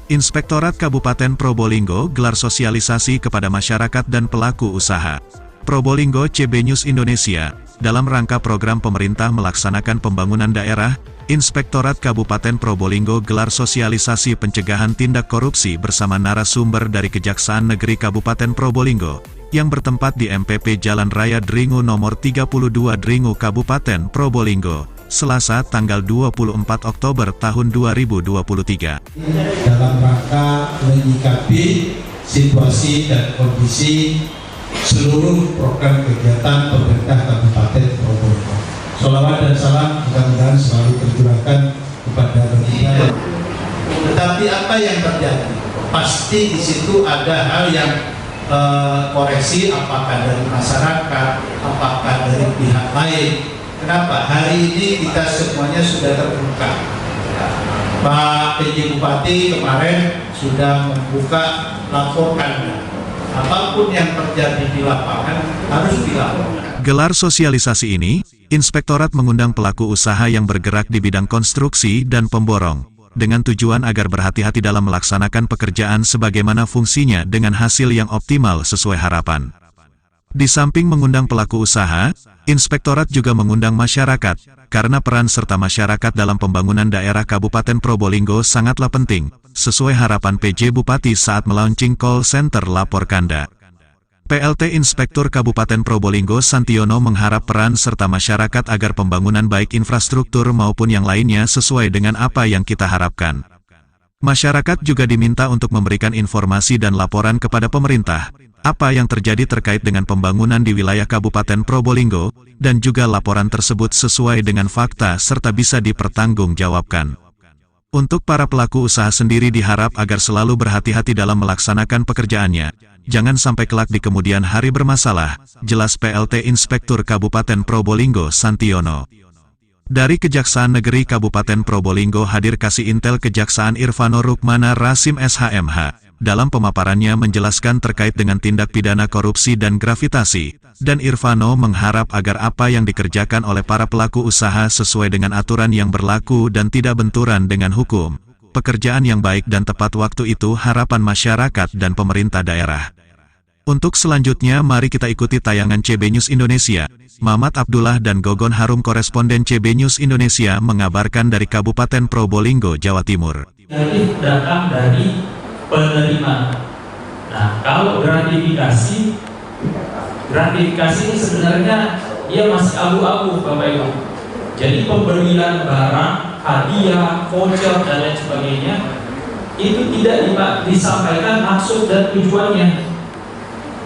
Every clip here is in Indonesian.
Inspektorat Kabupaten Probolinggo gelar sosialisasi kepada masyarakat dan pelaku usaha. Probolinggo CB News Indonesia, dalam rangka program pemerintah melaksanakan pembangunan daerah, Inspektorat Kabupaten Probolinggo gelar sosialisasi pencegahan tindak korupsi bersama narasumber dari Kejaksaan Negeri Kabupaten Probolinggo, yang bertempat di MPP Jalan Raya Dringu nomor 32 Dringu Kabupaten Probolinggo, Selasa tanggal 24 Oktober tahun 2023. Dalam rangka menyikapi situasi dan kondisi seluruh program kegiatan pemerintah Kabupaten Probolinggo. Sholawat dan salam mudah-mudahan selalu tercurahkan kepada baginda. Tetapi apa yang terjadi? Pasti di situ ada hal yang koreksi, apakah dari masyarakat, apakah dari pihak lain. Kenapa? Hari ini kita semuanya sudah terbuka. Pak PJ Bupati kemarin sudah membuka laporkan. Apapun yang terjadi di lapangan harus dilaporkan. Gelar sosialisasi ini, Inspektorat mengundang pelaku usaha yang bergerak di bidang konstruksi dan pemborong, dengan tujuan agar berhati-hati dalam melaksanakan pekerjaan sebagaimana fungsinya dengan hasil yang optimal sesuai harapan. Di samping mengundang pelaku usaha, Inspektorat juga mengundang masyarakat, karena peran serta masyarakat dalam pembangunan daerah Kabupaten Probolinggo sangatlah penting, sesuai harapan PJ Bupati saat melaunching call center Lapor Kanda. PLT Inspektur Kabupaten Probolinggo Santiono mengharap peran serta masyarakat agar pembangunan baik infrastruktur maupun yang lainnya sesuai dengan apa yang kita harapkan. Masyarakat juga diminta untuk memberikan informasi dan laporan kepada pemerintah, apa yang terjadi terkait dengan pembangunan di wilayah Kabupaten Probolinggo, dan juga laporan tersebut sesuai dengan fakta serta bisa dipertanggungjawabkan. Untuk para pelaku usaha sendiri diharap agar selalu berhati-hati dalam melaksanakan pekerjaannya, jangan sampai kelak di kemudian hari bermasalah, jelas PLT Inspektur Kabupaten Probolinggo Santiono. Dari Kejaksaan Negeri Kabupaten Probolinggo hadir Kasih Intel Kejaksaan Irfano Rukmana Rasim SHMH, dalam pemaparannya menjelaskan terkait dengan tindak pidana korupsi dan grafitasi, dan Irfano mengharap agar apa yang dikerjakan oleh para pelaku usaha sesuai dengan aturan yang berlaku dan tidak benturan dengan hukum. Pekerjaan yang baik dan tepat waktu itu harapan masyarakat dan pemerintah daerah. Untuk selanjutnya mari kita ikuti tayangan CB News Indonesia. Mamat Abdullah dan Gogon Harum koresponden CB News Indonesia mengabarkan dari Kabupaten Probolinggo, Jawa Timur. Datang dari penerima. Nah, kalau gratifikasi ini sebenarnya dia masih abu-abu, Bapak Ibu. Jadi pemberian barang, hadiah, voucher dan lain sebagainya itu tidak disampaikan maksud dan tujuannya.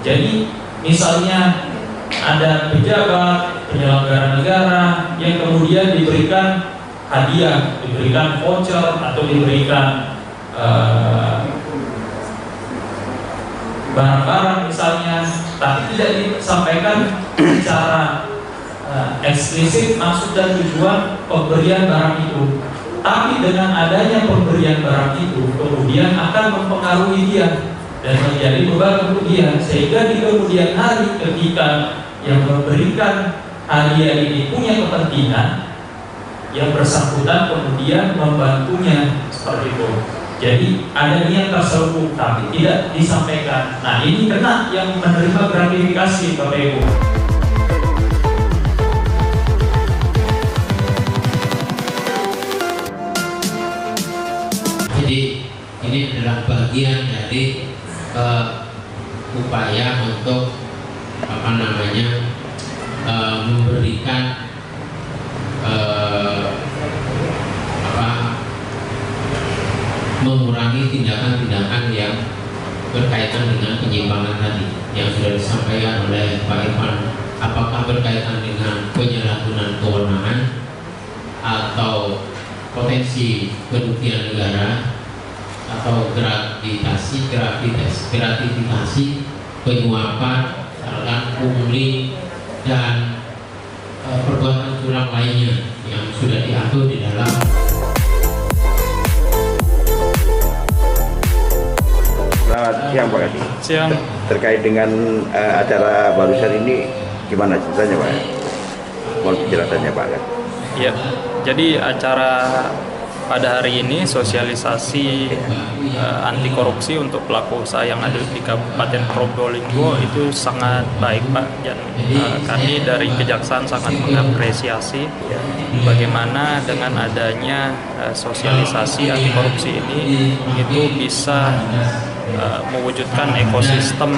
Jadi misalnya ada pejabat, penyelenggara negara yang kemudian diberikan hadiah, diberikan voucher atau diberikan barang-barang misalnya, tapi tidak disampaikan secara eksplisit maksud dan tujuan pemberian barang itu. Tapi dengan adanya pemberian barang itu kemudian akan mempengaruhi dia dan menjadi beban untuk dia, sehingga di kemudian hari ketika yang memberikan hadiah ini punya kepentingan, yang bersangkutan kemudian membantunya seperti itu. Jadi ada niat terselubung tapi tidak disampaikan. Nah, ini kena yang menerima gratifikasi, Bapak Ibu. Jadi ini adalah bagian dari upaya untuk memberikan mengurangi tindakan-tindakan yang berkaitan dengan penyimpangan tadi yang sudah disampaikan oleh Pak Irfan, apakah berkaitan dengan penyalahgunaan kewenangan atau potensi kerugian negara atau gratifikasi, penyuapan, misalkan pungli dan perbuatan curang lainnya yang sudah diatur di dalam. Selamat siang Pak Kadi. Siang. Terkait dengan acara barusan ini gimana ceritanya Pak? Mohon penjelasannya Pak. Ya, jadi acara pada hari ini sosialisasi anti korupsi untuk pelaku usaha yang ada di Kabupaten Probolinggo itu sangat baik, Pak. Dan kami dari Kejaksaan sangat mengapresiasi bagaimana dengan adanya sosialisasi anti korupsi ini itu bisa mewujudkan ekosistem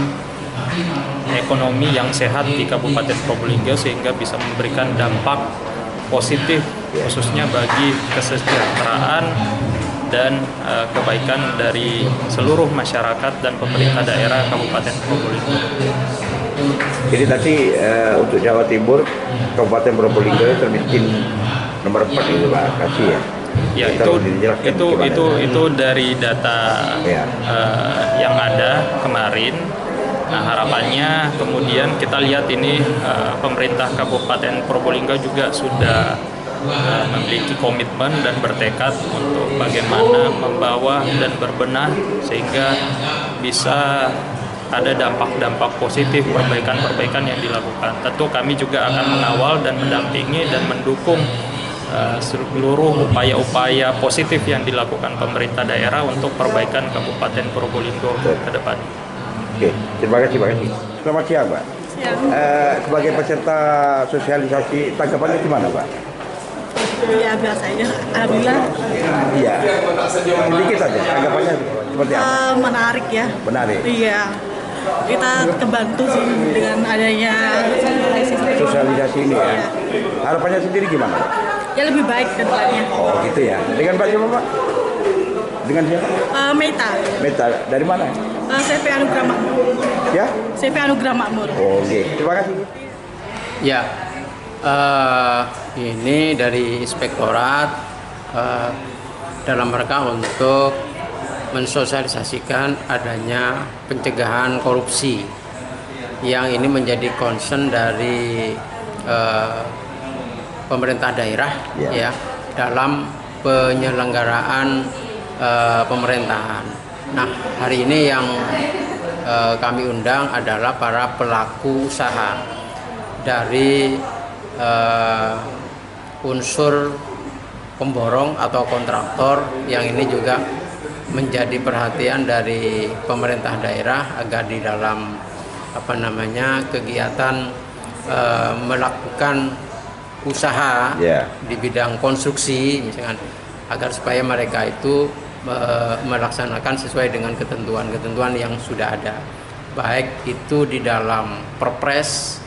ekonomi yang sehat di Kabupaten Probolinggo sehingga bisa memberikan dampak positif khususnya bagi kesejahteraan dan kebaikan dari seluruh masyarakat dan pemerintah daerah Kabupaten Probolinggo. Jadi tadi untuk Jawa Timur, Kabupaten Probolinggo termiskin nomor 4 itu Pak, kasih ya. Ya, itu dari data yang ada kemarin. Nah, harapannya kemudian kita lihat ini pemerintah Kabupaten Probolinggo juga sudah memiliki komitmen dan bertekad untuk bagaimana membawa dan berbenah sehingga bisa ada dampak-dampak positif, perbaikan-perbaikan yang dilakukan. Tentu kami juga akan mengawal dan mendampingi dan mendukung seluruh upaya-upaya positif yang dilakukan pemerintah daerah untuk perbaikan Kabupaten Probolinggo ke depan. Oke, terima kasih. Selamat siang, Pak. Siang. Sebagai peserta sosialisasi, tanggapannya gimana, Pak? Ya biasa aja, alhamdulillah. Iya. Sedikit saja, tanggapannya seperti apa? Menarik ya. Menarik. Iya. Kita kebantu sih dengan adanya Sosialisasi ini ya. Iya. Harapannya sendiri gimana, Pak? Ya lebih baik ke depannya. Oh, gitu ya. Dengan Pak siapa, Pak? Dengan siapa? Meta. Dari mana? CP Anugrah Makmur. Ya? CP Anugrah Makmur. Oh, oke. Terima kasih. Ya, ini dari Inspektorat dalam rangka untuk mensosialisasikan adanya pencegahan korupsi yang ini menjadi concern dari pemerintah daerah ya dalam penyelenggaraan pemerintahan. Nah, hari ini yang kami undang adalah para pelaku usaha dari unsur pemborong atau kontraktor yang ini juga menjadi perhatian dari pemerintah daerah agar di dalam kegiatan melakukan usaha di bidang konstruksi misalkan agar supaya mereka itu melaksanakan sesuai dengan ketentuan-ketentuan yang sudah ada, baik itu di dalam Perpres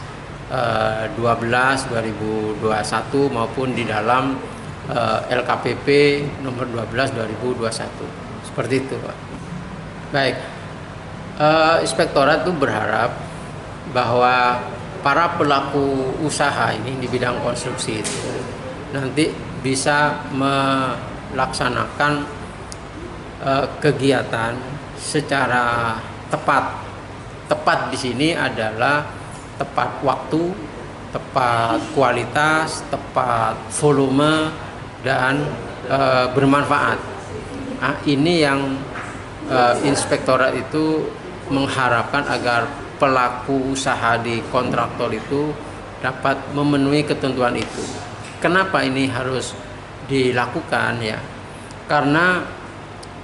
12/2021 maupun di dalam LKPP nomor 12/2021. Seperti itu, Pak. Baik. Inspektorat itu berharap bahwa para pelaku usaha ini di bidang konstruksi itu nanti bisa melaksanakan kegiatan secara tepat. Tepat di sini adalah tepat waktu, tepat kualitas, tepat volume, dan bermanfaat. Nah, ini yang Inspektorat itu mengharapkan agar pelaku usaha di kontraktor itu dapat memenuhi ketentuan itu. Kenapa ini harus dilakukan ya? Karena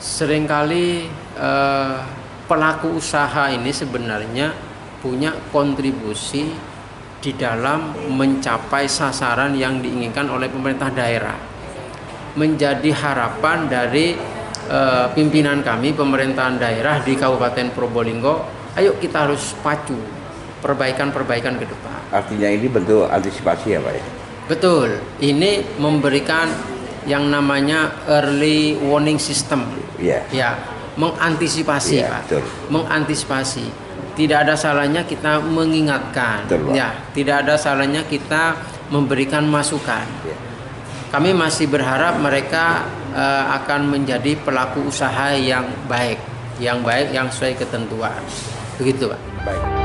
seringkali pelaku usaha ini sebenarnya punya kontribusi di dalam mencapai sasaran yang diinginkan oleh pemerintah daerah. Menjadi harapan dari pimpinan kami pemerintahan daerah di Kabupaten Probolinggo, ayo kita harus pacu perbaikan-perbaikan ke depan. Artinya ini bentuk antisipasi ya, Pak? Betul, ini memberikan yang namanya early warning system. Ya, mengantisipasi, Pak. Betul. Mengantisipasi. Tidak ada salahnya kita mengingatkan. Betul, ya, tidak ada salahnya kita memberikan masukan. Kami masih berharap mereka akan menjadi pelaku usaha yang baik yang sesuai ketentuan. Begitu, Pak. Baik.